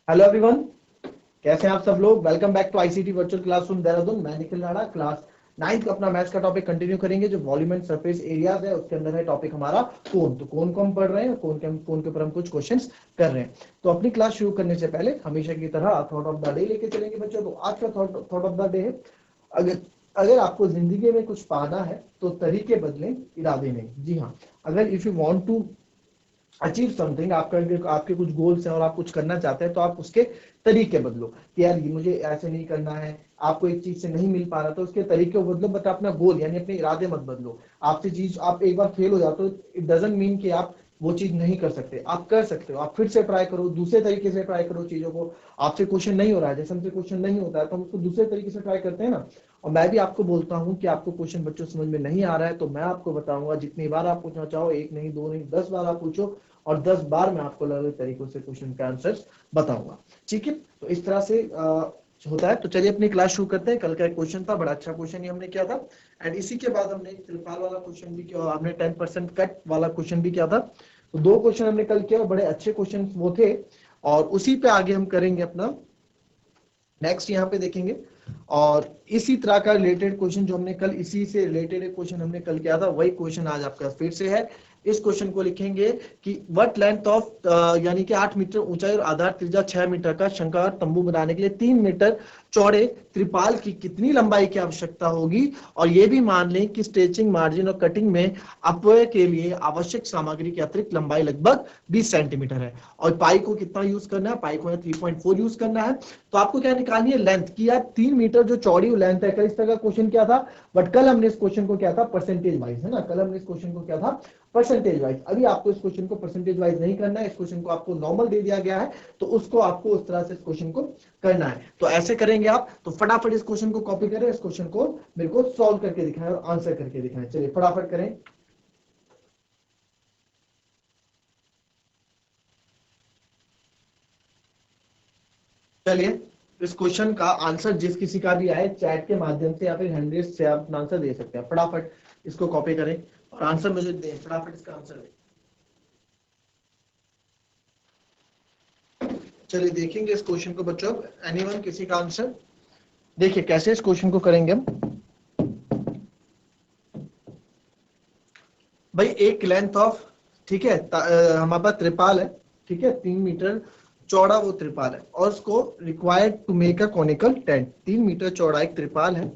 Hello everyone, कैसे हैं आप सब लोग। Welcome back to ICT virtual classroom Dehradun. मैं निखिल राणा, क्लास 9th का अपना मैथ्स का टॉपिक कंटिन्यू करेंगे। जो वॉल्यूम एंड सरफेस एरियाज है उसके अंदर है टॉपिक हमारा कोन। तो कोन को हम पढ़ रहे हैं, कोन के ऊपर हम कुछ क्वेश्चंस कर रहे हैं। तो अपनी क्लास शुरू करने से पहले हमेशा की तरह थॉट ऑफ द डे लेके चलेंगे बच्चों। तो आज का थॉट ऑफ द डे है, अगर अगर आपको जिंदगी में कुछ पाना है तो तरीके बदलें, इरादे नहीं। जी हाँ, अगर if you want to achieve something, आपके कुछ गोल्स हैं और आप कुछ करना चाहते हैं तो आप उसके तरीके बदलो कि यार ये मुझे ऐसे नहीं करना है। आपको एक चीज से नहीं मिल पा रहा तो उसके तरीके को बदलो, बट अपना गोल यानी अपने इरादे मत बदलो। आपसे चीज आप एक बार फेल हो जाते हो, इट डजंट मीन कि आप वो चीज नहीं कर सकते। आप कर सकते हो, आप फिर से ट्राई करो, दूसरे तरीके से ट्राई करो चीजों को। आपसे क्वेश्चन नहीं हो रहा है, जैसे हमसे क्वेश्चन नहीं होता है तो हम उसको दूसरे तरीके से ट्राई करते हैं ना। और मैं भी आपको बोलता हूं कि आपको क्वेश्चन बच्चों समझ में नहीं आ रहा है तो मैं आपको बताऊंगा, जितनी बार आप पूछना चाहो, एक नहीं, दो नहीं, 10 बार आप पूछो और 10 बार मैं आपको अलग अलग तरीकों से क्वेश्चन का आंसर बताऊंगा। ठीक है, तो इस तरह से होता है। तो चलिए अपनी क्लास शुरू करते हैं। कल का एक क्वेश्चन था, बड़ा अच्छा क्वेश्चन ही हमने किया था। एंड इसी के बाद हमने त्रिपाल वाला क्वेश्चन भी किया और हमने 10% कट वाला क्वेश्चन भी किया था। तो दो क्वेश्चन हमने कल किया, बड़े अच्छे क्वेश्चन वो थे। और उसी पे आगे हम करेंगे अपना नेक्स्ट यहाँ पे देखेंगे। और इसी तरह का रिलेटेड क्वेश्चन जो हमने कल, इसी से रिलेटेड एक क्वेश्चन हमने कल किया था, वही क्वेश्चन आज आपका फिर से है। इस क्वेश्चन को लिखेंगे कि व्हाट लेंथ ऑफ, यानी कि 8 मीटर ऊंचाई और आधार त्रिज्या 6 मीटर का शंक्वाकार तंबू बनाने के लिए 3 मीटर चौड़े त्रिपाल की कितनी लंबाई की आवश्यकता होगी। और ये भी मान लें कि स्ट्रेचिंग, मार्जिन और कटिंग में अपव्यय के लिए आवश्यक सामग्री की अतिरिक्त लंबाई लगभग 20 सेंटीमीटर है। और पाई को कितना यूज करना है, पाई को 3.4 यूज करना है। तो आपको क्या निकालनी है, लेंथ की। यार 3 मीटर जो चौड़ी लेंथ है, कल इस तरह का क्वेश्चन क्या था, बट कल हमने इस क्वेश्चन को क्या था, परसेंटेज वाइज, है ना। कल हमने इस क्वेश्चन को क्या था, परसेंटेज वाइज। अभी आपको इस क्वेश्चन को परसेंटेज वाइज नहीं करना है, इस क्वेश्चन को आपको नॉर्मल दे दिया गया है तो उसको आपको उस तरह से इस क्वेश्चन को करना है। तो ऐसे करेंगे आप। तो फटाफट इस क्वेश्चन को कॉपी करें, इस क्वेश्चन को मेरे को सॉल्व करके दिखाएं और आंसर करके दिखाएं। चलिए फटाफट करें। चलिए, इस क्वेश्चन का आंसर जिस किसी का भी आए, चैट के माध्यम से या फिर हैंडरेस से आप आंसर दे सकते हैं। फटाफट इसको कॉपी करें और आंसर मुझे दें, फटाफट इसका आंसर दें। चलिए देखेंगे इस क्वेश्चन को बच्चों। एनीवन, किसी का आंसर। देखिए कैसे इस क्वेश्चन को करेंगे हम। भाई एक लेंथ ऑफ, ठीक है, हमारे पास त्रिपाल है, ठीक है, 3 मीटर चौड़ा वो त्रिपाल है और उसको required to make a conical tent. 3 metre चौड़ा एक त्रिपाल है।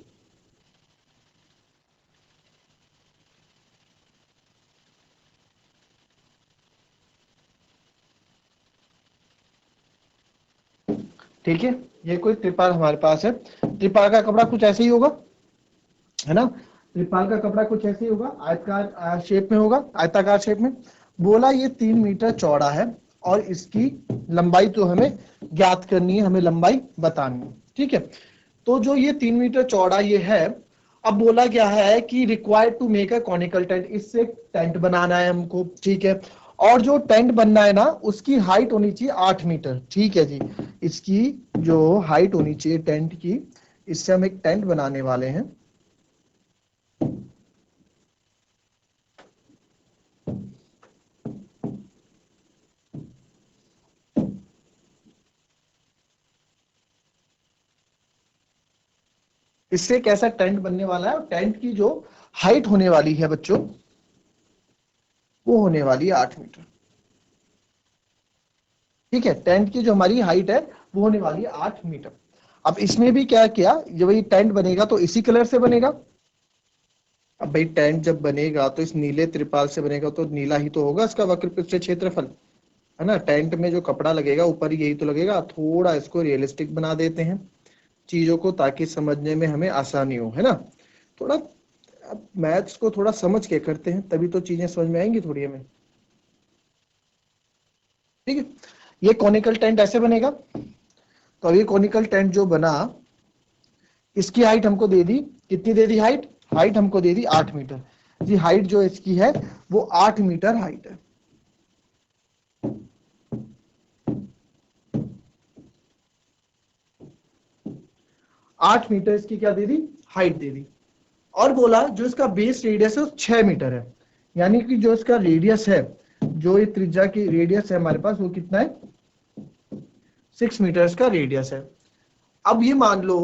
ठीक है, ये कोई त्रिपाल हमारे पास है। त्रिपाल का कपड़ा कुछ ऐसे ही होगा, है ना। त्रिपाल का कपड़ा कुछ ऐसे ही होगा, आयताकार शेप में होगा, आयताकार शेप में। बोला ये 3 मीटर चौड़ा है और इसकी लंबाई तो हमें ज्ञात करनी है, हमें लंबाई बतानी है। ठीक है, तो जो ये 3 मीटर चौड़ा ये है, अब बोला गया है कि required to make a conical tent, इससे टेंट बनाना है हमको। ठीक है, और जो टेंट बनना है ना, उसकी हाइट होनी चाहिए 8 मीटर। ठीक है जी, इसकी जो हाइट होनी चाहिए टेंट की, इससे हम एक टेंट बनाने वाले हैं। इससे एक ऐसा टेंट बनने वाला है, टेंट की जो हाइट होने वाली है बच्चों, वो होने वाली है 8 मीटर। ठीक है, टेंट की जो हमारी हाइट है वो होने वाली है 8 मीटर। अब इसमें भी क्या किया, जब ये टेंट बनेगा तो इसी कलर से बनेगा। अब भाई टेंट जब बनेगा तो इस नीले त्रिपाल से बनेगा, तो नीला ही तो होगा इसका वक्र पृष्ठ क्षेत्रफल, है ना। टेंट में जो कपड़ा लगेगा ऊपर यही तो लगेगा। थोड़ा इसको रियलिस्टिक बना देते हैं चीजों को, ताकि समझने में हमें आसानी हो, है ना। थोड़ा अब मैथ्स को थोड़ा समझ के करते हैं, तभी तो चीजें समझ में आएंगी थोड़ी हमें। ठीक है, ये कॉनिकल टेंट ऐसे बनेगा। तो अब ये कॉनिकल टेंट जो बना, इसकी हाइट हमको दे दी, कितनी दे दी हाइट, हाइट हमको दे दी 8 मीटर। जी हाइट जो इसकी है वो 8 मीटर हाइट है। 8 मीटर इसकी क्या दे दी, हाइट दे दी। और बोला जो इसका बेस रेडियस है वो 6 मीटर है। यानी कि जो इसका रेडियस है, जो ये त्रिज्या की रेडियस है हमारे पास, वो कितना है, 6 मीटर्स का रेडियस है। अब ये मान लो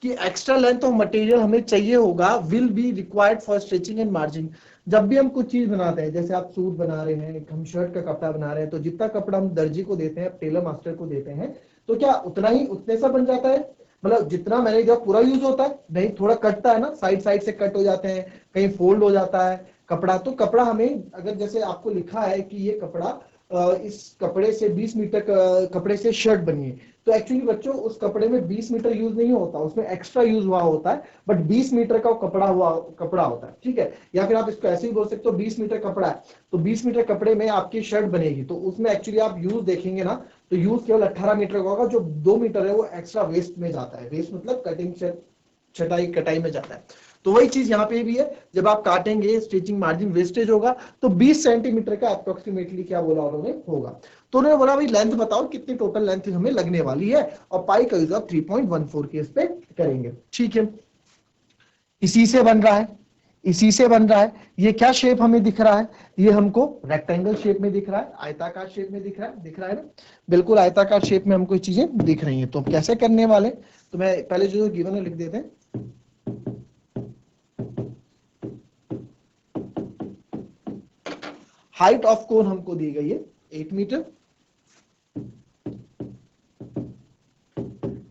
कि एक्स्ट्रा लेंथ ऑफ मटेरियल हमें चाहिए होगा, will be required for stitching and margin. जब भी हम कुछ चीज बनाते हैं, जैसे आप सूट बना रहे हैं, हम शर्ट का कपड़ा बना रहे हैं, तो जितना कपड़ा हम दर्जी को देते हैं, टेलर मास्टर को देते हैं, तो क्या उतना ही उतने सा बन जाता है? मतलब जितना मैंने जब पूरा यूज होता है नहीं, थोड़ा कटता है ना, साइड साइड से कट हो जाते हैं, कहीं फोल्ड हो जाता है कपड़ा। तो कपड़ा हमें, अगर जैसे आपको लिखा है कि ये कपड़ा इस कपड़े से 20 मीटर कपड़े से शर्ट बनी है, तो एक्चुअली बच्चों उस कपड़े में 20 मीटर यूज नहीं होता, उसमें एक्स्ट्रा यूज हुआ होता है, बट 20 मीटर का कपड़ा होता है, ठीक है। या फिर आप इसको ऐसे ही बोल सकते हो, 20 मीटर कपड़ा है तो 20 मीटर कपड़े में आपकी शर्ट बनेगी, तो उसमें एक्चुअली आप यूज देखेंगे ना, तो यूज केवल 18 मीटर का होगा, जो 2 मीटर है वो एक्स्ट्रा वेस्ट में जाता है। वेस्ट मतलब कटिंग छटाई कटाई में जाता है। तो वही चीज यहाँ पे भी है, जब आप काटेंगे स्टिचिंग मार्जिन वेस्टेज होगा, तो 20 सेंटीमीटर का अप्रोक्सीमेटली क्या बोला उन्होंने होगा। तो उन्होंने बोला भाई लेंथ बताओ कितनी टोटल लेंथ हमें लगने वाली है, और पाई का यूज आप 3.14 के इस पे करेंगे, ठीक है। इसी से बन रहा है, इसी से बन रहा है। ये क्या शेप हमें दिख रहा है? ये हमको रेक्टेंगल शेप में दिख रहा है, आयताकार शेप में दिख रहा है ना, बिल्कुल आयताकार शेप में हमको चीजें दिख रही हैं। तो हम कैसे करने वाले, तो मैं पहले जो गिवन है लिख देते हैं। हाइट ऑफ कोन हमको दी गई है 8 मीटर,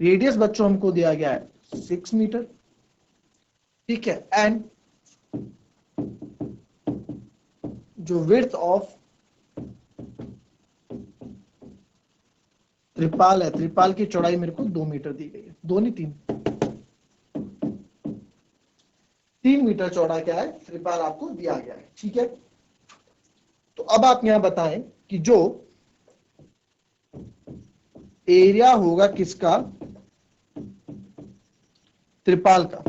रेडियस बच्चों हमको दिया गया है 6 मीटर, ठीक है। एंड जो विड्थ ऑफ त्रिपाल है, त्रिपाल की चौड़ाई मेरे को 2 मीटर दी गई है, 2 नहीं 3 मीटर चौड़ा क्या है त्रिपाल आपको दिया गया है, ठीक है। तो अब आप यहां बताएं कि जो एरिया होगा किसका, त्रिपाल का,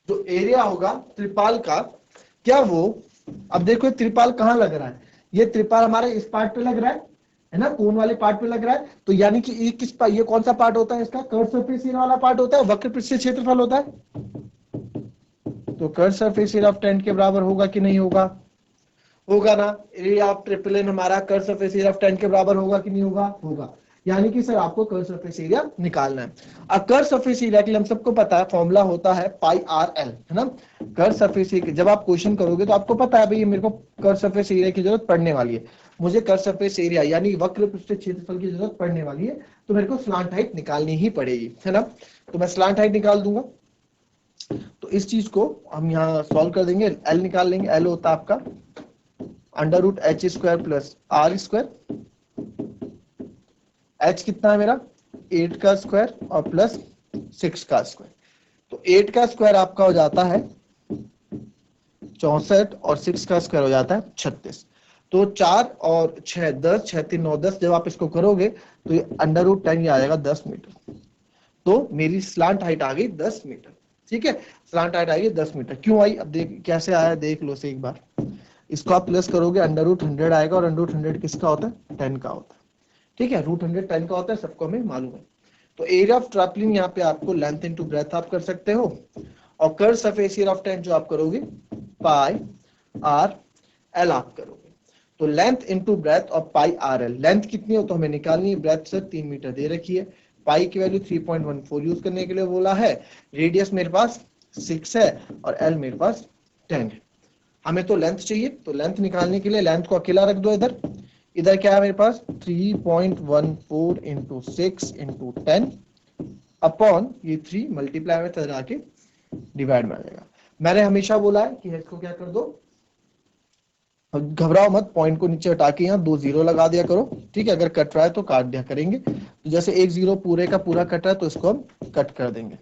जो एरिया होगा त्रिपाल का, क्या वो, अब देखो ये त्रिपाल कहां लग रहा है, ये त्रिपाल हमारे इस पार्ट पे लग रहा है ना, कोन वाले पार्ट पे लग रहा है। तो यानी कि ये कौन सा पार्ट होता है इसका, कर्व सरफेस एरिया वाला पार्ट होता है, वक्र पृष्ठीय क्षेत्रफल होता है। तो curve surface area of tent के बराबर होगा कि नहीं होगा, होगा ना। एरिया ऑफ ट्रिपल एन हमारा curve surface area of tent के बराबर होगा कि नहीं होगा, होगा। यानी कि सर आपको कर्व सरफेस एरिया निकालना है। अब कर्व सरफेस एरिया के लिए हम सबको पता है फॉर्मूला होता है पाई आर एल, है ना। कर्व सरफेस एरिया जब आप क्वेश्चन करोगे तो आपको पता है भाई मेरे को कर्व सरफेस एरिया की जरूरत पड़ने वाली है, मुझे कर्व सरफेस एरिया यानी वक्र पृष्ठीय क्षेत्रफल की जरूरत पड़ने वाली है, तो मेरे को स्लांट हाइट निकालनी ही पड़ेगी, है ना। तो मैं स्लांट हाइट निकाल दूंगा। तो इस चीज को हम यहाँ सॉल्व कर देंगे, एल निकाल लेंगे। एल होता है आपका under root H square plus R square. H कितना है मेरा 8 का स्क्वायर और प्लस 6 का स्क्वायर। तो 8 का स्क्वायर आपका हो जाता है 64 और 6 का स्क्वायर हो जाता है 36। तो 4 और 6 10, 6 3 9 10, जब आप इसको करोगे तो ये अंडर रूट 10 आ जाएगा 10 मीटर। तो मेरी स्लांट हाइट आ गई 10 मीटर, ठीक है। स्लांट हाइट आई 10 मीटर, क्यों आई, अब देख कैसे आया देख लो से एक बार। इसको आप प्लस करोगे अंडर रूट 100 आएगा, और अंडर रूट 100 किसका होता है 10 का होता है, ठीक है। रूट 100 10 का होता है, सबको हमें मालूम है। तो एरिया ऑफ ट्रैपलिंग यहाँ पे आपको लेंथ इनटू ब्रेथ आप कर सकते हो, और curve surface area of tent जो आप करोगे पाई आर एल आप करोगे। तो लेंथ इनटू ब्रेथ और पाई आर एल, लेंथ कितनी हो तो हमें निकालनी है, ब्रेथ से 3 मीटर दे रखी है, पाई की वैल्यू 3.14 यूज करने के लिए बोला है, रेडियस मेरे पास 6 है और एल मेरे पास 10 है। हमें तो लेंथ चाहिए, तो लेंथ निकालने के लिए लेंथ को अकेला रख दो इधर। इधर क्या है मेरे पास 3.14 इंटू 6 इंटू 10 अपॉन ये 3 मल्टीप्लाई में तरह के डिवाइड में आ जाएगा। मैंने हमेशा बोला है कि इसको क्या कर दो, घबराओ मत, पॉइंट को नीचे हटा के यहाँ 2 जीरो लगा दिया करो, ठीक है। अगर कट रहा है तो काट दिया करेंगे। तो जैसे एक जीरो पूरे का पूरा कट रहा है तो इसको हम कट कर देंगे,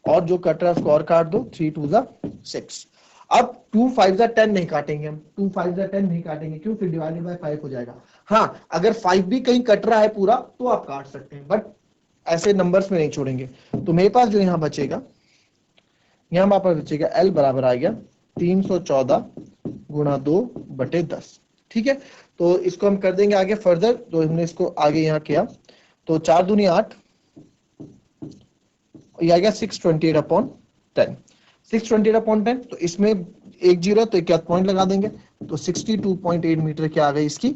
और जो कट रहा है उसको और काट दो, 3 2 6। अब 2 5 10 नहीं काटेंगे हम, 2 5 10 नहीं काटेंगे, क्यों, फिर डिवाइडेड बाय 5 हो जाएगा। हाँ अगर 5 भी कहीं कट रहा है पूरा तो आप काट सकते हैं, बट ऐसे नंबर्स में नहीं छोड़ेंगे। तो मेरे पास जो यहाँ बचेगा, यहाँ पर बचेगा एल बराबर आ गया 314 गुणा 2/10, ठीक है। तो इसको हम कर देंगे आगे फर्दर, तो हमने इसको आगे यहाँ किया, तो 4 दूनी 8 ये आ गया 628/10। 628/10, तो इसमें एक जीरो तो एक पॉइंट लगा देंगे, तो 62.8 मीटर क्या आ गई इसकी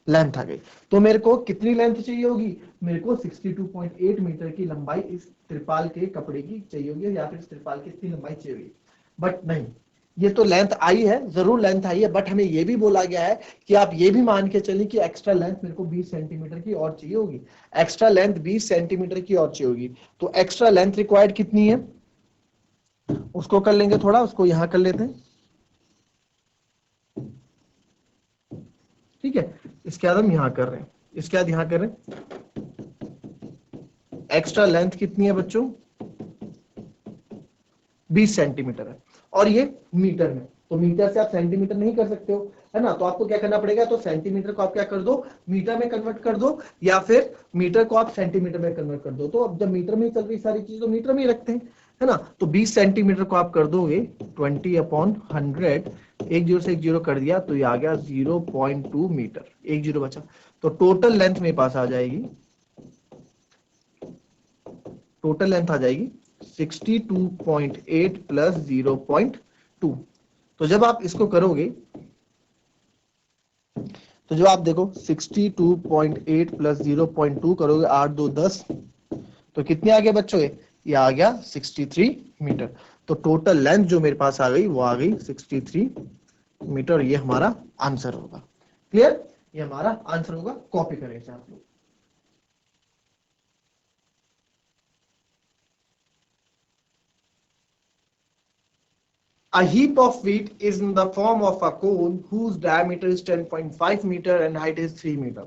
लेंथ आ गई। तो मेरे को कितनी लेंथ चाहिए होगी, मेरे को 62.8 मीटर की लंबाई इस त्रिपाल के कपड़े की चाहिए होगी, या फिर इस त्रिपाल की इतनी लंबाई चाहिए होगी। बट नहीं, ये तो लेंथ आई है, जरूर लेंथ आई है, बट हमें ये भी बोला गया है कि आप ये भी मान के चलिए कि एक्स्ट्रा लेंथ मेरे को 20 सेंटीमीटर की और चाहिए होगी। एक्स्ट्रा लेंथ 20 सेंटीमीटर की और चाहिए होगी। तो एक्स्ट्रा लेंथ रिक्वायर्ड कितनी है, उसको कर लेंगे, थोड़ा उसको यहां कर लेते हैं। ठीक है, इसके बाद हम यहां कर रहे हैं, इसके बाद यहां कर रहे हैं। एक्स्ट्रा लेंथ कितनी है बच्चों, 20 सेंटीमीटर है, और ये मीटर में, तो मीटर से आप सेंटीमीटर नहीं कर सकते हो, है ना। तो आपको क्या करना पड़ेगा, तो सेंटीमीटर को आप क्या कर दो, मीटर में कन्वर्ट कर दो, या फिर मीटर को आप सेंटीमीटर में कन्वर्ट कर दो। तो अब जब मीटर में चल रही सारी चीज तो मीटर में ही रखते हैं, है ना। तो 20 सेंटीमीटर को आप कर दोगे 20/100, एक जीरो से एक जीरो कर दिया, तो ये आ गया 0.2 मीटर, एक जीरो बचा। तो टोटल लेंथ मेरे पास आ जाएगी, टोटल लेंथ आ जाएगी 62.8 प्लस 0.2। तो जब आप इसको करोगे, तो जो आप देखो 62.8 प्लस 0.2 करोगे, 8 2 10, तो कितने आ गए बच्चों, ये आ गया 63 मीटर। तो टोटल लेंथ जो मेरे पास आ गई वो आ गई 63 मीटर। ये हमारा आंसर होगा। क्लियर, ये हमारा आंसर होगा। कॉपी करें इसे आप लोग। A heap of wheat is in the form of a cone whose diameter is 10.5 meter and height is 3 meter.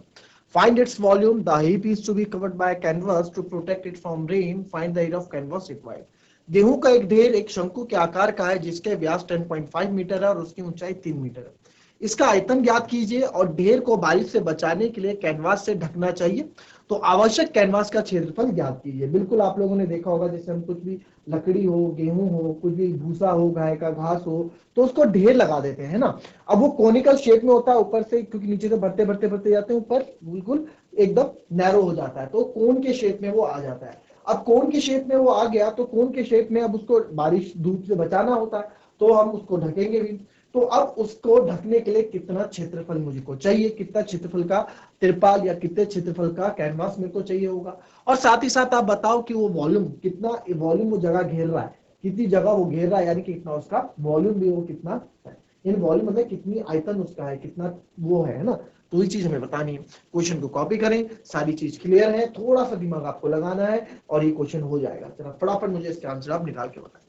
Find its volume. The heap is to be covered by a canvas to protect it from rain. Find the area of canvas required. गेहूं का एक ढेर एक शंकु के आकार का है जिसके व्यास 10.5 मीटर है और उसकी ऊंचाई 3 मीटर है। इसका आयतन ज्ञात कीजिए और ढेर को बारिश से बचाने के लिए कैनवास से ढकना चाहिए। तो आवश्यक कैनवास का क्षेत्रफल ज्ञात कीजिए। बिल्कुल आप लोगों ने देखा होगा, जैसे हम कुछ भी लकड़ी हो, गेहूं हो, कुछ भी भूसा हो, गाय का घास हो, तो उसको ढेर लगा देते हैं, है ना। अब वो कोनिकल शेप में होता है ऊपर से, क्योंकि नीचे से बढ़ते बढ़ते बढ़ते जाते हैं, ऊपर बिल्कुल एकदम नैरो हो जाता है, तो कोन के शेप में वो आ जाता है। अब कोन के शेप में वो आ गया, तो कोन के शेप में अब उसको बारिश धूप से बचाना होता है, तो हम उसको ढकेंगे भी। तो अब उसको ढकने के लिए कितना क्षेत्रफल मुझको चाहिए, कितना क्षेत्रफल का तिरपाल या कितने क्षेत्रफल का कैनवास मेरे को चाहिए होगा। और साथ ही साथ आप बताओ कि वो वॉल्यूम कितना, वॉल्यूम वो जगह घेर रहा है, कितनी जगह वो घेर रहा है, यानी कि कितना उसका वॉल्यूम भी वो कितना है। इन वॉल्यूम मतलब कितनी आयतन उसका है, कितना वो है ना। तो ये चीज हमें बतानी है। क्वेश्चन को कॉपी करें, सारी चीज क्लियर है, थोड़ा सा दिमाग आपको लगाना है और ये क्वेश्चन हो जाएगा। जरा फटाफट मुझे इसके आंसर आप निकाल के बताएं।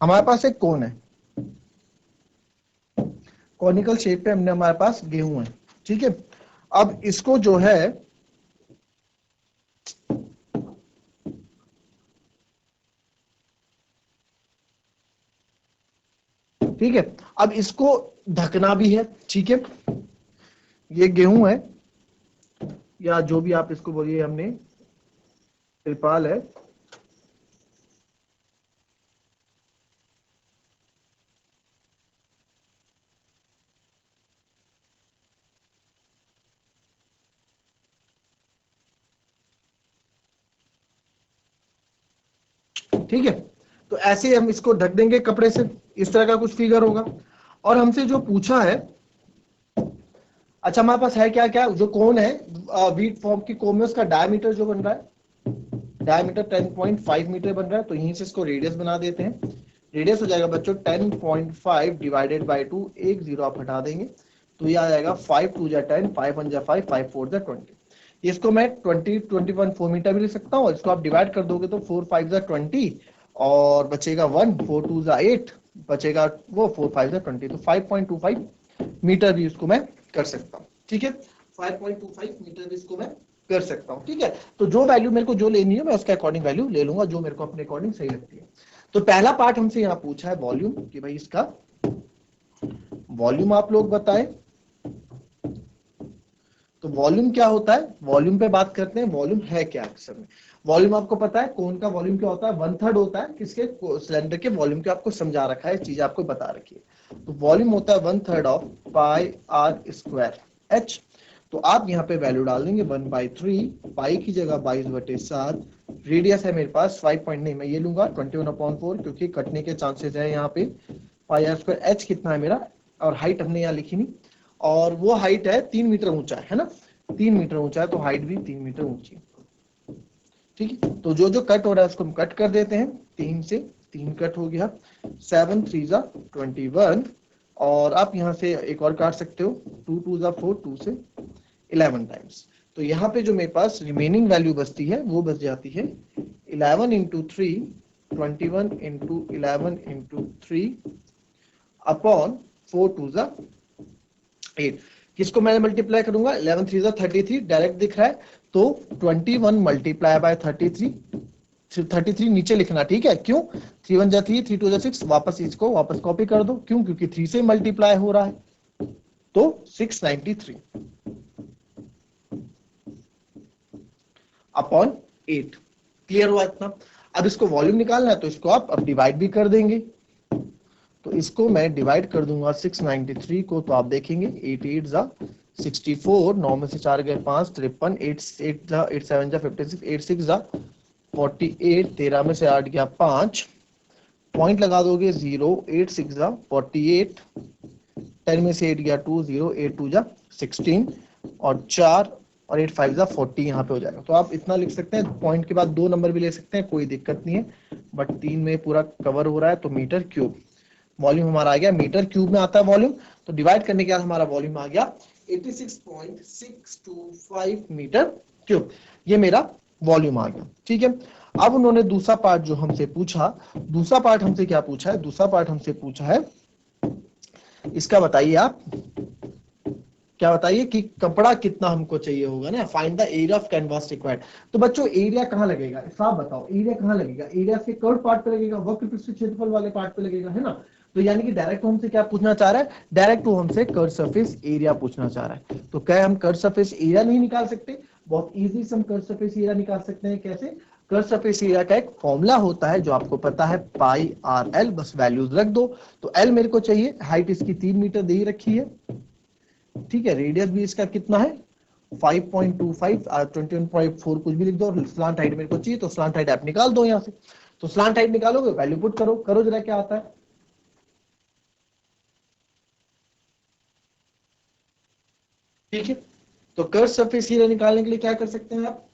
हमारे पास एक कोन है, कॉनिकल शेप पे हमने, हमारे पास गेहूं है, ठीक है। अब इसको जो है, ठीक है, अब इसको ढकना भी है, ठीक है। ये गेहूं है, या जो भी आप इसको बोलिए, हमने त्रिपाल है, ठीक है। तो ऐसे हम इसको ढक देंगे कपड़े से, इस तरह का कुछ फिगर होगा। और हमसे जो पूछा है, अच्छा हमारे पास है क्या क्या, जो कोन है वीट फॉर्म की कोन में, उसका डायमीटर जो बन रहा है, डायमीटर 10.5 मीटर बन रहा है। तो यहीं से इसको रेडियस बना देते हैं। रेडियस हो जाएगा बच्चों 10.5 डिवाइडेड बाई 2, एक जीरो आप हटा देंगे, तो ये आ जाएगा 5 2 जा 10, 5 1 जा 5, 5 4 जा 20। इसको मैं 21 4 मीटर भी लिख सकता हूँ। इसको आप डिवाइड कर दोगे तो 4 5 जा 20 और बचेगा 1, 4 2 जा 8, बचेगा वो 4 5 जा 20, तो 5.25 मीटर भी इसको मैं कर सकता हूँ, ठीक है। 5.25 मीटर भी इसको मैं कर सकता हूँ, ठीक है। तो जो वैल्यू मेरे को जो लेनी है मैं उसके अकॉर्डिंग वैल्यू ले लूंगा, जो मेरे को अपने अकॉर्डिंग सही लगती है। तो पहला पार्ट हमसे यहाँ पूछा है वॉल्यूम, कि भाई इसका वॉल्यूम आप लोग बताएं। तो वॉल्यूम क्या होता है, वॉल्यूम पे बात करते हैं। वॉल्यूम है क्या अक्सर में, वॉल्यूम आपको पता है कोन का वॉल्यूम क्या होता है, 1/3 होता है किसके, सिलेंडर के वॉल्यूम के, आपको समझा रखा है, चीज आपको बता रखी है। तो वॉल्यूम होता है 1/3 of pi R square H. तो आप यहाँ पे वैल्यू डाल देंगे 1/3, पाई की जगह 22/7, रेडियस है मेरे पास 5 पॉइंट नहीं, मैं ये लूंगा 21/4 क्योंकि कटने के चांसेस है यहाँ पे। पाई आर स्क्वायर एच कितना है मेरा, और हाइट हमने यहाँ लिखी नहीं, और वो हाइट है 3 मीटर ऊंचा है ना, 3 मीटर ऊंचा है, तो हाइट भी 3 मीटर ऊंची। ठीक है, तो जो जो कट हो रहा है उसको हम कट कर देते हैं, 3 से 3 कट हो गया, 7 3 जा 21, और आप यहाँ से एक और काट सकते हो, 2 2 जा 4, 2 से 11 टाइम्स। तो यहाँ पे जो मेरे पास रिमेनिंग वैल्यू बचती है वो बच जाती है 11 इंटू 3, 21 इंटू 11 इंटू 3 अपॉन 4 2 जा 8। किसको मैं मल्टीप्लाई करूंगा, 11 3 जा 33 डायरेक्ट दिख रहा है, तो 21 मल्टीप्लाई बाय 33 नीचे लिखना, ठीक है, क्यों, 3 1 जा 3, 3 2 जा 6, वापस इसको वापस कॉपी कर दो, क्यों, क्योंकि 3 से मल्टीप्लाई हो रहा है, तो 693 अपॉन 8। क्लियर हुआ इतना। अब इसको वॉल्यूम निकालना है तो इसको आप अब डिवाइड भी कर देंगे, तो इसको मैं डिवाइड कर दूंगा 693 को, तो आप देखेंगे 8 8 जा 64, 9 में से 4 गए 5, 53, 8 8 जा 8 7 जा 56, 8 6 जा 48, 13 में से 8 गया 5, पॉइंट लगा दोगे 0, 8 6 जा 48, 10 में से 8 गया 2, 0 8 2 जा 16, और 4 और 8 5 जा 40 यहाँ पे हो जाएगा। तो आप इतना लिख सकते हैं, पॉइंट के बाद 2 नंबर भी ले सकते हैं, कोई दिक्कत नहीं है, बट 3 में पूरा कवर हो रहा है, तो मीटर क्यूब वॉल्यूम हमारा आ गया, मीटर क्यूब में आता है वॉल्यूम, तो डिवाइड करने के बाद हमारा वॉल्यूम आ गया 86.625 मीटर क्यूब, ये मेरा वॉल्यूम आ गया। ठीक है, अब उन्होंने दूसरा पार्ट जो हमसे पूछा, दूसरा पार्ट हमसे क्या पूछा है, दूसरा पार्ट हमसे पूछा है, इसका बताइए आप, क्या बताइए कि कपड़ा कितना हमको चाहिए होगा ना, find the area of canvas required. तो बच्चों एरिया कहाँ लगेगा, साफ बताओ, एरिया कहाँ लगेगा, एरिया के कर्व पार्ट पे लगेगा, वक्रपृष्ठ क्षेत्रफल वाले पार्ट पे लगेगा, है ना। तो यानी कि डायरेक्ट हमसे क्या पूछना चाह रहा है, डायरेक्ट वो हमसे कर्व सरफेस एरिया पूछना चाह रहा है। तो क्या हम कर्व सरफेस एरिया नहीं निकाल सकते, बहुत इजी से हम कर्व सरफेस एरिया निकाल सकते हैं। कैसे, कर्व सरफेस एरिया का एक फॉर्मूला होता है जो आपको पता है, पाई आर एल, बस वैल्यूज रख दो। तो एल मेरे को चाहिए, हाइट इसकी 3 मीटर दे ही रखी है, ठीक है, रेडियस भी इसका कितना है 5.25, 21.4 कुछ भी लिख दो, और स्लांट हाइट मेरे को चाहिए, तो स्लांट हाइट आप निकाल दो यहाँ से। तो स्लांट हाइट निकालोगे, वैल्यू पुट करो, करो जरा क्या आता है। ठीक है, तो कर्व सरफेस एरिया निकालने के लिए क्या कर सकते हैं आप,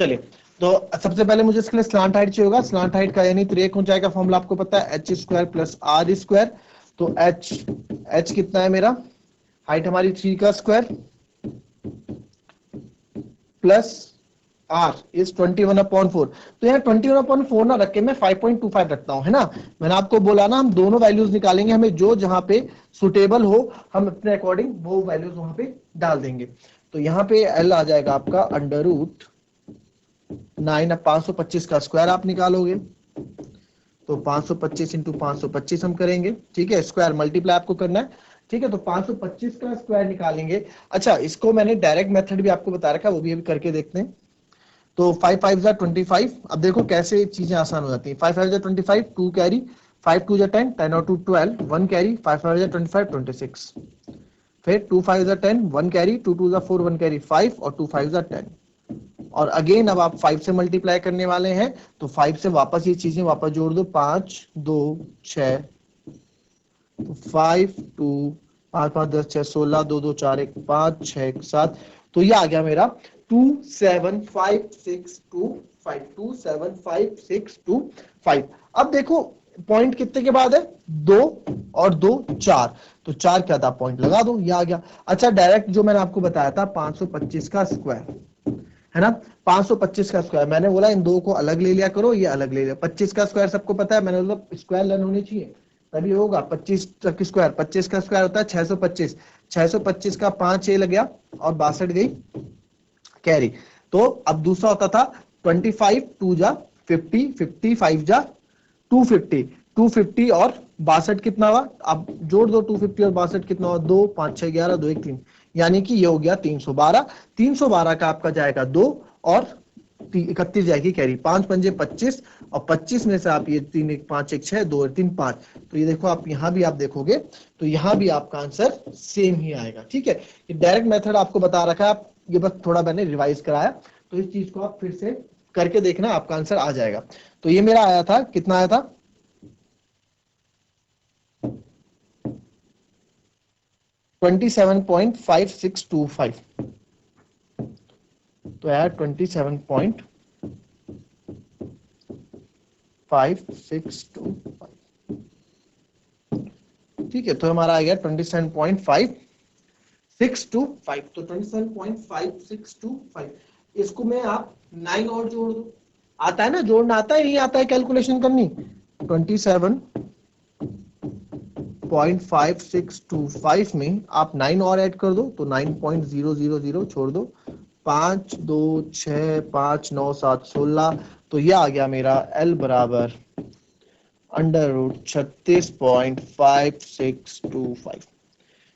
चलिए, तो सबसे पहले मुझे इसके लिए स्लांट हाइट चाहिए होगा। स्लांट हाइट का यानी त्रिक ऊंचाई का फॉर्मूला आपको पता है, H square plus R square. तो एच कितना है मेरा, हाइट हमारी 3 का स्क्वायर प्लस आर इज 21/4। तो यहाँ 21/4 ना रख के मैं 5.25 रखता हूं, है ना। मैंने आपको बोला ना, हम दोनों वैल्यूज निकालेंगे, हमें जो जहां पे सुटेबल हो हम अपने अकॉर्डिंग वो वैल्यूज वहां पे डाल देंगे। तो यहाँ पे एल आ जाएगा आपका अंडर रूट 9, अब 525 का स्क्वायर आप निकालोगे, तो 525 इंटू 525 हम करेंगे, ठीक है, स्क्वायर मल्टीप्लाई आपको करना है, ठीक है। तो 525 का स्क्वायर निकालेंगे। अच्छा, इसको मैंने डायरेक्ट मेथड भी आपको बता रखा है, वो भी अभी करके देखते हैं। तो 5 5 जा 25, अब देखो कैसे चीजें आसान हो जाती हैं। 5 5 जा 25, 2 कैरी, 5 2 जा 10, 10 और 2 12, 1 कैरी, 5 5 जा 25, 26, फिर 2 5 जा 10, 1 कैरी, 2 2 जा 4, 1 कैरी 5, और 2 5 जा 10, और अगेन अब आप 5 से मल्टीप्लाई करने वाले हैं, तो 5 से वापस ये चीजें वापस जोड़ दो, 5 2 6, तो 5 2 5 5 10 6 16, 2 2 4 1 5 6 1 7, तो ये आ गया मेरा 2 7 5 6 2 5, 2 7 5 6 2 5। अब देखो पॉइंट कितने के बाद है, 2 और 2 4, तो 4 क्या था, पॉइंट लगा दो, ये आ गया। अच्छा, डायरेक्ट जो मैंने आपको बताया था 525 का स्क्वायर, है ना, 525 का स्क्वायर, मैंने बोला इन दो को अलग ले लिया करो, ये अलग ले लिया। 25 का स्क्वायर सबको पता है, मैंने बोला स्क्वायर लर्न होनी चाहिए तभी होगा। 25 तक स्क्वायर, 25 का स्क्वायर होता है 625, 625 का 5 ये लग गया, और 62 गई कैरी। तो अब दूसरा होता था 25 2 जा 50, 55 जा 250, 250 और 62 कितना हुआ, अब जोड़ दो, 250 और 62 कितना हुआ, 2 5 6 11 2 1 3, यानी कि ये हो गया 312। 312 का आपका जाएगा 2, और 31 जाएगी कैरी, 5 पंजे 25 और 25 में से आप ये 3 1 5 1 6 2 3 5, तो ये देखो आप यहाँ भी आप देखोगे तो यहाँ भी आपका आंसर सेम ही आएगा। ठीक है, ये डायरेक्ट मेथड आपको बता रखा है, आप ये बस थोड़ा मैंने रिवाइज कराया, तो इस चीज को आप फिर से करके देखना, आपका आंसर आ जाएगा। तो ये मेरा आया था, कितना आया था, 27.5625, तो यार 27.5625, ठीक है, तो हमारा आ गया 27.565, तो 27.565, इसको मैं आप 9 और जोड़ दो, आता है ना जोड़ना, आता है, यही आता है कैलकुलेशन करनी, 27.5625 में आप 9 और ऐड कर दो तो 9.000 छोड़ दो, 5 2 6 5 9 7 16, तो ये आ गया मेरा L बराबर √36.5625।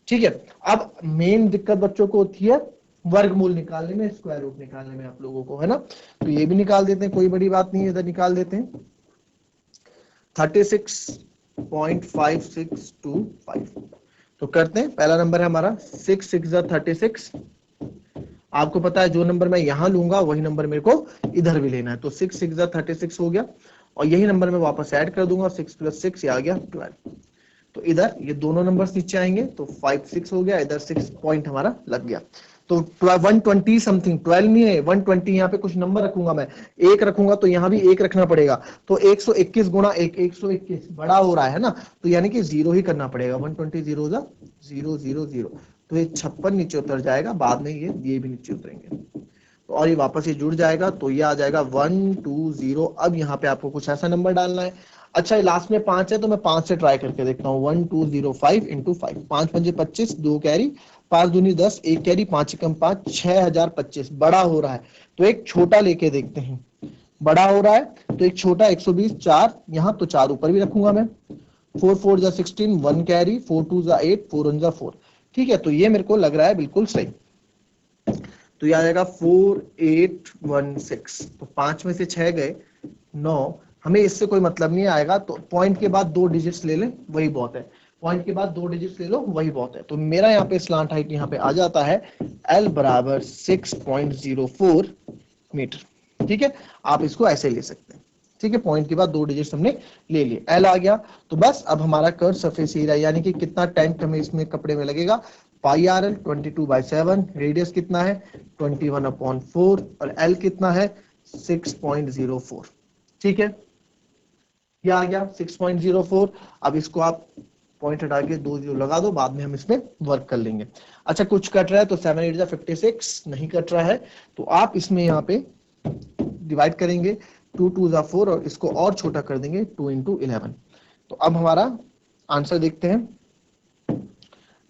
ठीक है, अब मेन दिक्कत बच्चों को होती है वर्गमूल निकालने में, स्क्वायर रूट निकालने में आप लोगों को, है ना, तो ये भी निकाल देते हैं, कोई बड़ी बात नहीं है, इधर निकाल देते हैं 36.5625। तो करते हैं, पहला नंबर है हमारा 6 6 36, आपको पता है जो नंबर मैं यहां लूंगा वही नंबर मेरे को इधर भी लेना है, तो 6 6 36 हो गया, और यही नंबर मैं वापस ऐड कर दूंगा, 6 + 6 ये आ गया 12, तो इधर ये दोनों नंबर्स नीचे आएंगे तो 5 6 हो गया, इधर 6 पॉइंट हमारा लग गया, तो 120 समथिंग, 12 नहीं है 120, यहाँ पे कुछ नंबर रखूंगा मैं, एक रखूंगा तो यहाँ भी एक रखना पड़ेगा, तो 121 गुणा 1 121 बड़ा हो रहा है ना, तो यानी कि 0 ही करना पड़ेगा, 120 0 0 0 0, तो ये 56 नीचे उतर जाएगा, बाद में ये भी नीचे उतरेंगे, तो और ये वापस ये जुड़ जाएगा, तो ये आ जाएगा 120। अब यहाँ पे आपको कुछ ऐसा नंबर डालना है, अच्छा लास्ट में 5 है तो मैं 5 से ट्राई करके देखता हूँ, 1205 × 5, 5 पंजे 25, 2 कैरी, 5 दूनी 10, 1 कैरी, 5 एकम 5, 6025, बड़ा हो रहा है तो एक छोटा लेके देखते हैं, बड़ा हो रहा है तो एक छोटा 120, 4 यहाँ, तो 4 ऊपर भी रखूंगा मैं, 4 4 जा 16, 1 कैरी, 4 2 जा 8, 4 1 जा 4, ठीक है, तो ये मेरे को लग रहा है बिल्कुल सही, तो ये आ जाएगा 4816, तो 5 में से 6 गए 9, हमें इससे कोई मतलब नहीं आएगा, तो पॉइंट के बाद 2 डिजिट्स ले लें वही बहुत है, पॉइंट के बाद 2 डिजिट्स ले लो वही बहुत है, तो मेरा यहाँ पे स्लांट हाइट यहाँ पे आ जाता है L बराबर 6.04 मीटर। ठीक है, आप इसको ऐसे ले सकते हैं, ठीक है, पॉइंट के बाद 2 डिजिट्स हमने ले लिए, L आ गया, तो बस अब हमारा कर्व सरफेस एरिया यानी कि कितना टेंट हमें इसमें कपड़े में लगेगा, पाई आर एल 22/7, रेडियस कितना है 21/4 और एल कितना है 6.04। ठीक है, ये आ गया 6.04। अब इसको आप पॉइंट हटा के 2 0 लगा दो, बाद में हम इसमें वर्क कर लेंगे। अच्छा कुछ कट रहा है तो 7 8 56, नहीं कट रहा है तो आप इसमें यहाँ पे डिवाइड करेंगे, 2 2 4 और इसको और छोटा कर देंगे 2 × 11। तो अब हमारा आंसर देखते हैं,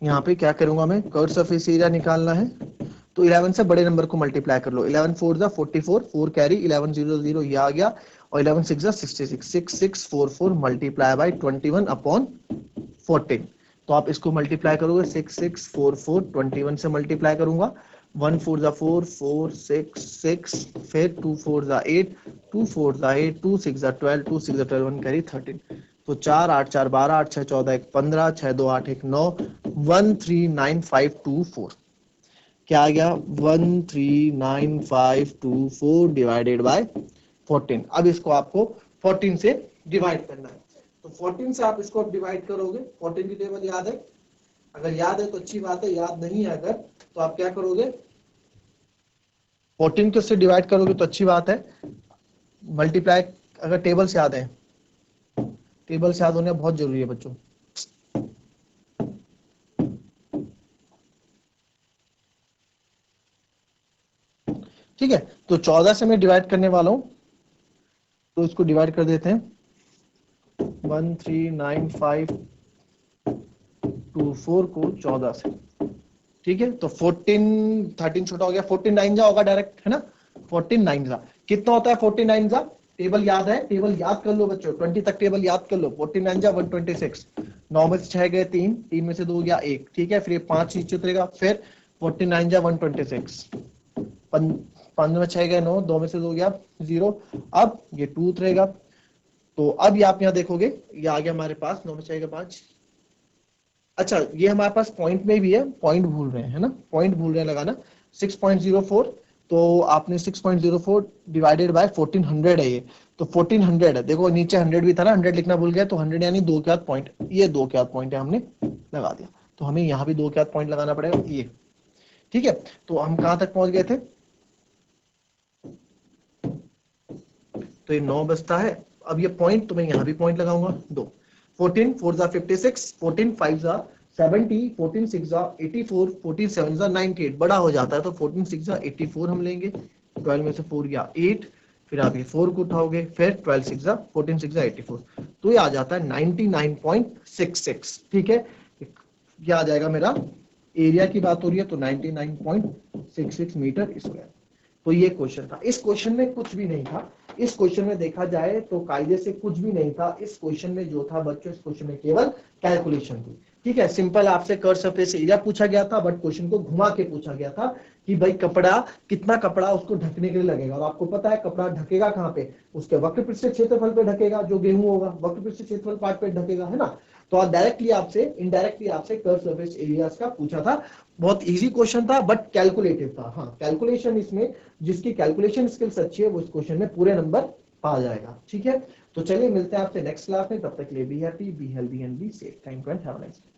यहाँ पे क्या करूंगा मैं, कर्व सरफेस एरिया निकालना है तो 11 से बड़े नंबर को मल्टीप्लाई कर लो, 11 4 जा 44, 4 कैरी, 11 0 0 ये आ गया, और 11 6 जा 66, 6 6 4 4 मल्टीप्लाई बाय 21/14, तो आप इसको मल्टीप्लाई करोगे, 6 6 4 4 21 से मल्टीप्लाई करूंगा, 1 4 जा 4 4 6 6, फिर 2 4 जा 8 2 4 जा 8 2 6 जा 12 2 6 जा 12 1 कैरी 13, तो 4 8 4 12 8 6 14 1 15 6 2 8 1 9 139524, क्या आ गया 139524 डिवाइडेड बाय 14। अब इसको आपको 14 से डिवाइड करना है, तो 14 से आप इसको डिवाइड करोगे, 14 की टेबल याद है, अगर याद है तो अच्छी बात है, याद नहीं है अगर तो आप क्या करोगे, 14 को से डिवाइड करोगे तो अच्छी बात है, मल्टीप्लाई अगर टेबल से याद है, टेबल से याद होना बहुत जरूरी है बच्चों। ठीक है, तो 14 से मैं डिवाइड करने वाला हूं, तो इसको डिवाइड कर देते हैं, 139524 को 14 से, ठीक है, तो 13 छोटा हो गया, 14 9 जा होगा डायरेक्ट, है ना, 14 9 जा कितना होता है, 14 9 जा टेबल याद है, टेबल याद कर लो बच्चों, 20 तक टेबल याद कर लो, 14 9 जा 126, 9 में से 6 गए 3, 3 में से 2 गया 1, ठीक है, फिर ये 5 नीचे उतरेगा, फिर 14 9 जा 126, 5 में 6 गए 9, 2 में से 2 गया 0, अब ये 2 रहेगा। तो अब ये आप यहाँ देखोगे ये आ गया हमारे पास 9 में 6 गए 5। अच्छा ये हमारे पास पॉइंट में भी है, पॉइंट भूल रहे हैं है ना, पॉइंट भूल रहे हैं लगाना। 6.04, तो आपने 6.04 डिवाइडेड बाय 1400 है ये, तो 1400 है। देखो नीचे 100 भी था ना, 100 लिखना भूल गया, तो 100 यानी 2 के बाद पॉइंट, ये 2 के बाद पॉइंट है, हमने लगा दिया। तो हमें यहाँ भी 2 के बाद पॉइंट लगाना पड़ेगा ये, ठीक है। तो हम कहां तक पहुंच गए थे, तो ये 9 बचता है। अब ये पॉइंट, तो मैं यहाँ भी पॉइंट लगाऊंगा 2। 14 4 जा 56, 14 5 जा 70, 14 6 जा 84, 14 7 जा 98, बड़ा हो जाता है तो 14 6 जा 84 हम लेंगे। 12 में से 4 गया 8, फिर आप ये 4 को उठाओगे, फिर 12 6 जा 14 6 जा 84, तो ये आ जाता है 99.66, ठीक है। ये आ जाएगा मेरा, एरिया की बात हो रही है तो 99.66 मीटर स्क्वायर। तो ये क्वेश्चन था। इस क्वेश्चन में कुछ भी नहीं था, इस क्वेश्चन में देखा जाए तो कायदे से कुछ भी नहीं था इस क्वेश्चन में। जो था बच्चों इस क्वेश्चन में केवल कैलकुलेशन थी, ठीक है। सिंपल आपसे कर्व सरफेस एरिया पूछा गया था, बट क्वेश्चन को घुमा के पूछा गया था कि भाई कपड़ा, कितना कपड़ा उसको ढकने के लिए लगेगा, और आपको पता है कपड़ा ढकेगा कहाँ पे, उसके वक्रपृष्ठ क्षेत्रफल पे ढकेगा, जो गेहूं होगा वक्रपृष्ठ क्षेत्रफल पार्ट पे ढकेगा, है ना। तो डायरेक्टली आपसे, इनडायरेक्टली आपसे कर्व सरफेस एरियाज का पूछा था। बहुत इजी क्वेश्चन था बट कैलकुलेटिव था। हाँ कैलकुलेशन, इसमें जिसकी कैलकुलेशन स्किल्स अच्छी है वो इस क्वेश्चन में पूरे नंबर पा जाएगा, ठीक है। तो चलिए मिलते हैं आपसे नेक्स्ट क्लास में, तब तक के लिए be happy, be healthy and be safe. Thank you and have a nice day.